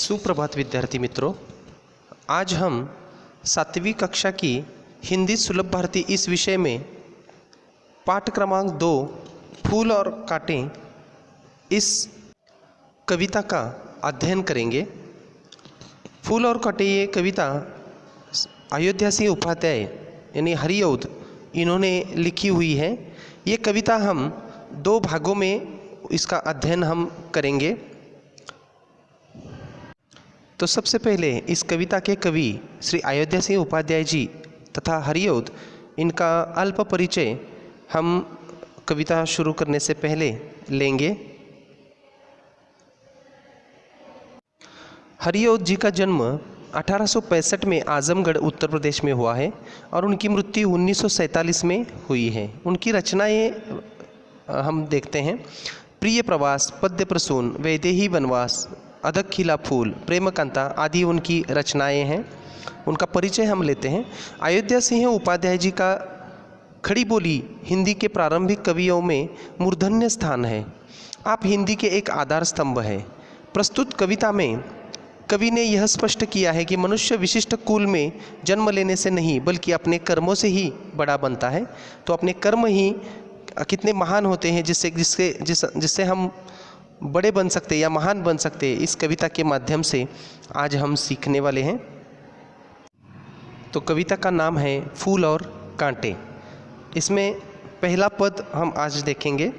सुप्रभात विद्यार्थी मित्रों, आज हम 7वीं कक्षा की हिंदी सुलभ भारती इस विषय में पाठ क्रमांक 2 फूल और कांटे इस कविता का अध्ययन करेंगे। फूल और कांटे ये कविता अयोध्या सिंह उपाध्याय यानी हरिऔध इन्होंने लिखी हुई है। ये कविता हम 2 भागों में इसका अध्ययन हम करेंगे। तो सबसे पहले इस कविता के कवि श्री अयोध्या सिंह उपाध्याय जी तथा हरिऔध इनका अल्प परिचय हम कविता शुरू करने से पहले लेंगे। हरिऔध जी का जन्म 1865 में आजमगढ़ उत्तर प्रदेश में हुआ है और उनकी मृत्यु 1947 में हुई है। उनकी रचनाएं हम देखते हैं। प्रिय प्रवास, पद्य प्रसून, वैदेही वनवास, अधक खिला फूल, प्रेमकांता आदि उनकी रचनाएं हैं। उनका परिचय हम लेते हैं। अयोध्या सिंह उपाध्याय जी का खड़ी बोली हिंदी के प्रारंभिक कवियों में मूर्धन्य स्थान है। आप हिंदी के एक आधार स्तंभ है। प्रस्तुत कविता में कवि ने यह स्पष्ट किया है कि मनुष्य विशिष्ट कुल में जन्म लेने से नहीं बल्कि अपने कर्मों से ही बड़ा बनता है। तो अपने कर्म ही कितने महान होते हैं जिससे हम बड़े बन सकते या महान बन सकते, इस कविता के माध्यम से आज हम सीखने वाले हैं। तो कविता का नाम है फूल और कांटे। इसमें पहला पद हम आज देखेंगे।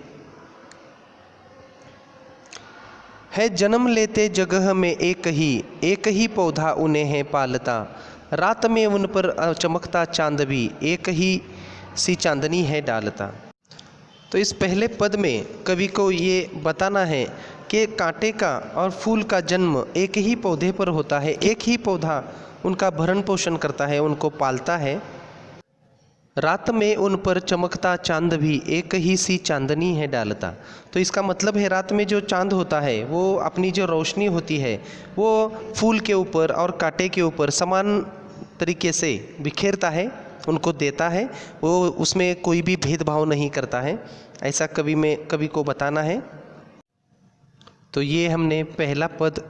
है जन्म लेते जगह में एक ही पौधा उन्हें है पालता, रात में उन पर चमकता चांद भी एक ही सी चांदनी है डालता। तो इस पहले पद में कवि को ये बताना है कि कांटे का और फूल का जन्म एक ही पौधे पर होता है। एक ही पौधा उनका भरण पोषण करता है, उनको पालता है। रात में उन पर चमकता चांद भी एक ही सी चांदनी है डालता। तो इसका मतलब है रात में जो चांद होता है वो अपनी जो रोशनी होती है वो फूल के ऊपर और कांटे के ऊपर समान तरीके से बिखेरता है, उनको देता है। वो उसमें कोई भी भेदभाव नहीं करता है, ऐसा कवि को बताना है। तो ये हमने पहला पद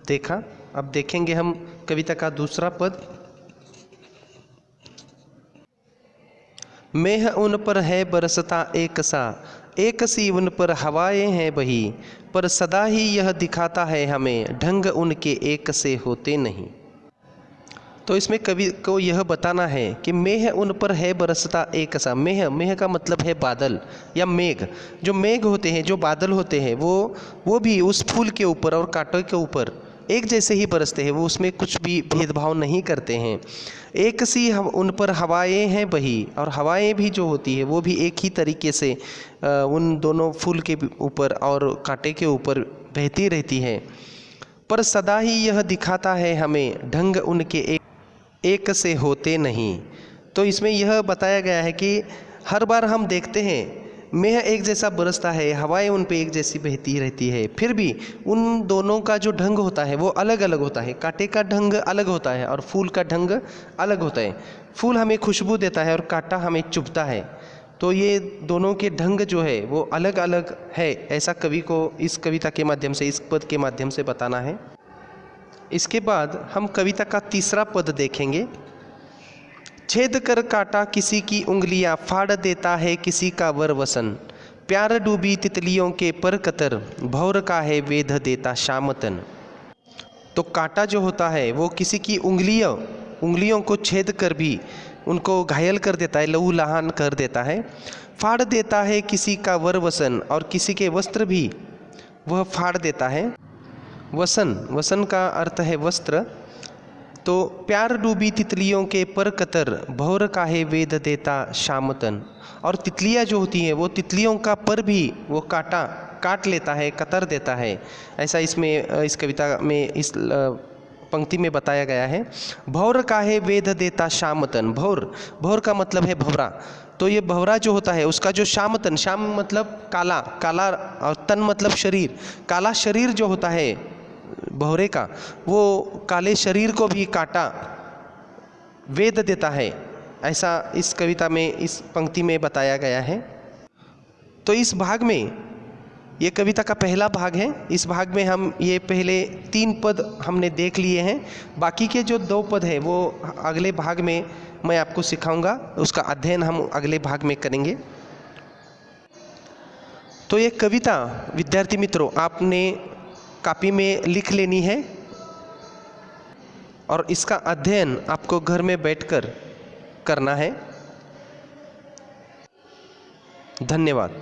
देखा। अब देखेंगे हम कविता का दूसरा पद। मेह उन पर है बरसता एक सी उन पर हवाएं हैं बही, पर सदा ही यह दिखाता है हमें ढंग उनके एक से होते नहीं। तो इसमें कवि को यह बताना है कि मेह उन पर है बरसता एक सा। मेह का मतलब है बादल या मेघ। जो मेघ होते हैं, जो बादल होते हैं, वो भी उस फूल के ऊपर और कांटे के ऊपर एक जैसे ही बरसते हैं। वो उसमें कुछ भी भेदभाव नहीं करते हैं। एक सी उन पर हवाएं हैं बही, और हवाएं भी जो होती है वो भी एक ही तरीके से उन दोनों फूल के ऊपर और कांटे के ऊपर बहती रहती है। पर सदा ही यह दिखाता है हमें ढंग उनके एक से होते नहीं। तो इसमें यह बताया गया है कि हर बार हम देखते हैं मेह एक जैसा बरसता है, हवाएं उन पे एक जैसी बहती रहती है, फिर भी उन दोनों का जो ढंग होता है वो अलग अलग होता है। कांटे का ढंग अलग होता है और फूल का ढंग अलग होता है। फूल हमें खुशबू देता है और कांटा हमें चुभता है। तो ये दोनों के ढंग जो है वो अलग अलग है, ऐसा कवि को इस कविता के माध्यम से, इस पद के माध्यम से बताना है। इसके बाद हम कविता का तीसरा पद देखेंगे। छेद कर काटा किसी की उंगलियां, फाड़ देता है किसी का वर वसन, प्यार डूबी तितलियों के पर कतर, भौर का है वेध देता शामतन। तो कांटा जो होता है वो किसी की उंगलियों को छेद कर भी उनको घायल कर देता है, लहू लहान कर देता है। फाड़ देता है किसी का वर वसन, और किसी के वस्त्र भी वह फाड़ देता है। वसन का अर्थ है वस्त्र। तो प्यार डूबी तितलियों के पर कतर, भौर काहे वेद देता शामतन। और तितलियाँ जो होती हैं वो तितलियों का पर भी वो काट लेता है, कतर देता है, ऐसा इसमें इस कविता में इस पंक्ति में बताया गया है। भौर काहे वेद देता शामतन। भौर का मतलब है भंवरा। तो ये भंवरा जो होता है उसका जो शामतन, शाम मतलब काला और तन मतलब शरीर, काला शरीर जो होता है भंवरे का, वो काले शरीर को भी काटा वेद देता है, ऐसा इस कविता में, इस पंक्ति में बताया गया है। तो इस भाग में ये कविता का पहला भाग है। इस भाग में हम ये पहले 3 पद हमने देख लिए हैं। बाकी के जो 2 पद है वो अगले भाग में मैं आपको सिखाऊंगा, उसका अध्ययन हम अगले भाग में करेंगे। तो ये कविता विद्यार्थी मित्रों आपने कॉपी में लिख लेनी है और इसका अध्ययन आपको घर में बैठकर करना है। धन्यवाद।